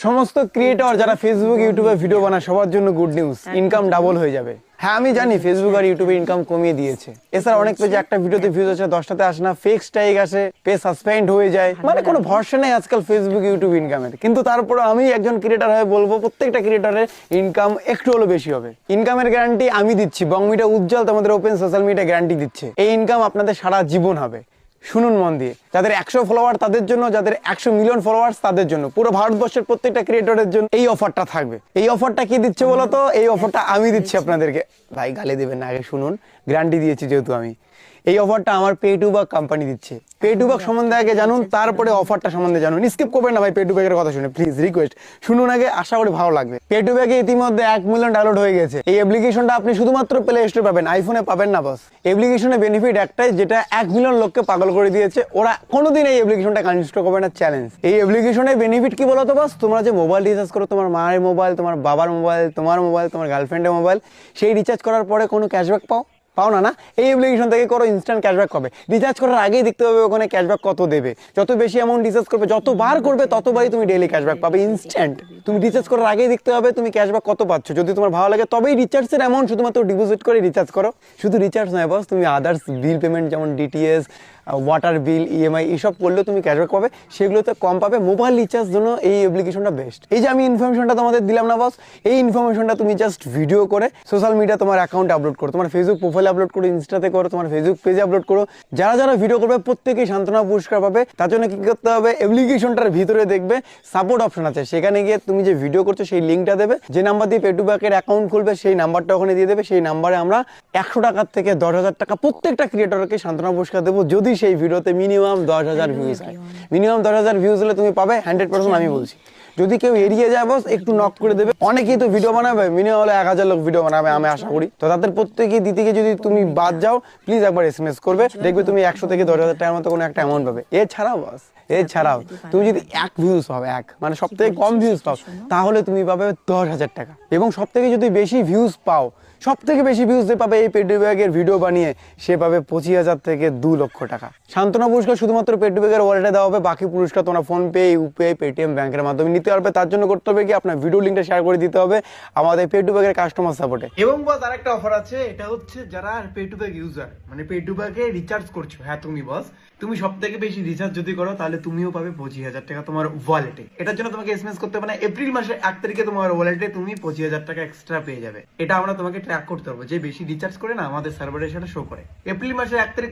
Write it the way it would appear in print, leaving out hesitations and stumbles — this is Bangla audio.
সমস্ত ক্রিয়েটর যারা ফেসবুক ইউটিউবে ভিডিও বানায় সবার জন্য গুড নিউজ, ইনকাম ডাবল হয়ে যাবে। হ্যাঁ আমি জানি ফেসবুক আর ইউটিউবে ইনকাম কমিয়ে দিয়েছে। এছাড়া অনেক পেজে একটা ভিডিওতে ভিউজ আছে 10টাতে আসে না, ফেক স্ট্রাইক আসে, পেজ সাসপেন্ড হয়ে যায়, মানে কোনো ভরসা নেই আজকাল ফেসবুক ইউটিউব ইনকামের। কিন্তু তারপরে আমি একজন ক্রিয়েটর হয়ে বলবো প্রত্যেকটা ক্রিয়েটরের ইনকাম একটু হলো বেশি হবে। ইনকামের গ্যারান্টি আমি দিচ্ছি, বং মিডিয়া উজ্জ্বল তোমাদের ওপেন সোশ্যাল মিডিয়া গ্যারান্টি দিচ্ছে। এই ইনকাম আপনাদের সারা জীবন হবে। শুনুন মন দিয়ে, যাদের 100 ফলোয়ার তাদের জন্য, যাদের 100 মিলিয়ন ফলোয়ার্স তাদের জন্য, পুরো ভারতবর্ষের প্রত্যেকটা ক্রিয়েটরের জন্য এই অফারটা থাকবে। এই অফারটা কি দিচ্ছে বলতো? এই অফারটা আমি দিচ্ছি আপনাদেরকে। ভাই গালি দেবেন না, আগে শুনুন, গ্যারান্টি দিয়েছি যেহেতু আমি। এই অফারটা আমার পেটুবাক কোম্পানি দিচ্ছে। পেটুবাক সম্বন্ধে আগে জানুন, তারপরে অফারটা সম্বন্ধে জানুন। স্কিপ করবেন না ভাই পেটুবাকের কথা শুনে, প্লিজ রিকোয়েস্ট শুনুন আগে, আশা করি ভালো লাগবে। পেটুবাকে ইতিমধ্যে 1 মিলিয়ন ডাউনলোড হয়ে গেছে। এই অ্যাপ্লিকেশনটা আপনি শুধুমাত্র প্লে স্টোরে পাবেন, আইফোনে পাবেন না বস। অ্যাপ্লিকেশনের বেনিফিট একটাই, যেটা 1 মিলিয়ন লোককে পাগল করে দিয়েছে। ওরা কোনোদিন এই অ্যাপ্লিকেশনটা আনইনস্টল করবে না, চ্যালেঞ্জ। এই অ্যাপ্লিকেশনের বেনিফিট কি বলতো বস? তোমরা যে মোবাইল রিচার্জ করো, তোমার মায়ের মোবাইল, তোমার বাবার মোবাইল, তোমার মোবাইল, তোমার গার্লফ্রেন্ডের মোবাইল, সেই রিচার্জ করার পরে কোনো ক্যাশব্যাক পাও না? এই অ্যাপ্লিকেশন থেকে করো, ইনস্ট্যান্ট ক্যাশব্যাক পাবে। রিচার্জ করার আগেই দেখতে হবে ওখানে ক্যাশব্যাক কত দেবে। যত বেশি অ্যামাউন্ট রিচার্জ করবে, যতবার করবে ততবারই তুমি ডেইলি ক্যাশব্যাক পাবে ইনস্ট্যান্ট। তুমি রিচার্জ করার আগেই দেখতে হবে তুমি ক্যাশব্যাক কত পাচ্ছ। যদি তোমার ভালো লাগে তবেই রিচার্জের অ্যামাউন্ট শুধুমাত্র ডিপোজিট করে রিচার্জ করো। শুধু রিচার্জ নয় বস, তুমি আদার্স বিল পেমেন্ট যেমন ডিটিএস, ওয়াটার বিল, ইএমআই এসব করলেও তুমি ক্যাশব্যাক পাবে, সেগুলোতে কম পাবে। মোবাইল রিচার্জ জন্য এই অ্যাপ্লিকেশনটা বেস্ট। এই যে আমি ইনফরমেশনটা তোমাদের দিলাম না বস, এই ইনফরমেশনটা তুমি জাস্ট ভিডিও করে সোশ্যাল মিডিয়া তোমার অ্যাকাউন্টে আপলোড করো, তোমার ফেসবুক প্রোফাইলে আপলোড করো, ইনস্টাতে করো, তোমার ফেসবুক পেজে আপলোড করো। যারা যারা ভিডিও করবে প্রত্যেকেই সান্ত্বনা পুরস্কার পাবে। তার জন্য কি করতে হবে? অ্যাপ্লিকেশনটার ভিতরে দেখবে সাপোর্ট অপশন আছে, সেখানে গিয়ে তুমি যে ভিডিও করছো সেই লিঙ্কটা দেবে। যে নাম্বার দিয়ে পেটুবাকের অ্যাকাউন্ট খুলবে সেই নাম্বারটা ওখানে দিয়ে দেবে। সেই নাম্বারে আমরা 100 টাকার থেকে 10,000 টাকা প্রত্যেকটা ক্রিয়েটরকে সান্ত্বনা পুরস্কার দেবো, যদি সেই ভিডিওতে মিনিমাম 10,000 ভিউজ হয়। মিনিমাম 10,000 ভিউজ হলে তুমি পাবে 100%, আমি বলছি। যদি কেউ এড়িয়ে যায় বস, একটু নক করে দেবে। অনেকেই তো ভিডিও বানাবে, মিনিমাম হলে 1000 লোক ভিডিও বানাবে আমি আশা করি। তো তাদের প্রত্যেকেই দিতে গিয়ে যদি তুমি বাদ যাও, প্লিজ একবার SMS করবে, দেখবে তুমি 100 থেকে 10,000 টাকার মতো কোনো একটা অ্যামাউন্ট পাবে। এছাড়াও বস, এছাড়াও তুমি যদি 1 ভিউজ পাও, মানে সব থেকে কম ভিউজ পাও, তাহলে তুমি পাবে 10,000 টাকা। এবং সব থেকে যদি বেশি ভিউজ পাও, সব থেকে বেশি ভিউজ যে পাবে এই পেটুবাকের ভিডিও বানিয়ে, সে পাবে 25,000 থেকে 2 লক্ষ টাকা। সান্ত্বনা পুরস্কার শুধুমাত্র পেটুবাকের ওয়ালেটে দেওয়া হবে। বাকি পুরস্কার তোমরা ফোনপে, ইউপিআই, পেটিএম ব্যাংকের মাধ্যমে নিতে পারবে। তার জন্য করতে হবে কি, আপনার ভিডিও লিঙ্কটা শেয়ার করে দিতে হবে আমাদের পেটুবাকের কাস্টমার সাপোর্টে। এবং বস আরেকটা অফার আছে, এটা হচ্ছে যারা পেটুবাক ইউজার, মানে পেটুবাকে রিচার্জ করছো, হ্যাঁ তুমি বস, তুমি সব থেকে বেশি রিচার্জ যদি করো তাহলে তুমিও পাবে 25,000 টাকা তোমার ওয়ালেটে। এটার জন্য তোমাকে SMS করতে হবে না। এপ্রিল মাসের 1 তারিখে তোমার ওয়ালেটে তুমি 25,000 টাকা এক্সট্রা পেয়ে যাবে। এটা আমরা তোমাকে ট্র্যাক করতে পারবো, যে বেশি রিচার্জ করে না আমাদের সার্ভারে সেটা শো করে। এপ্রিল মাসের 1 তারিখ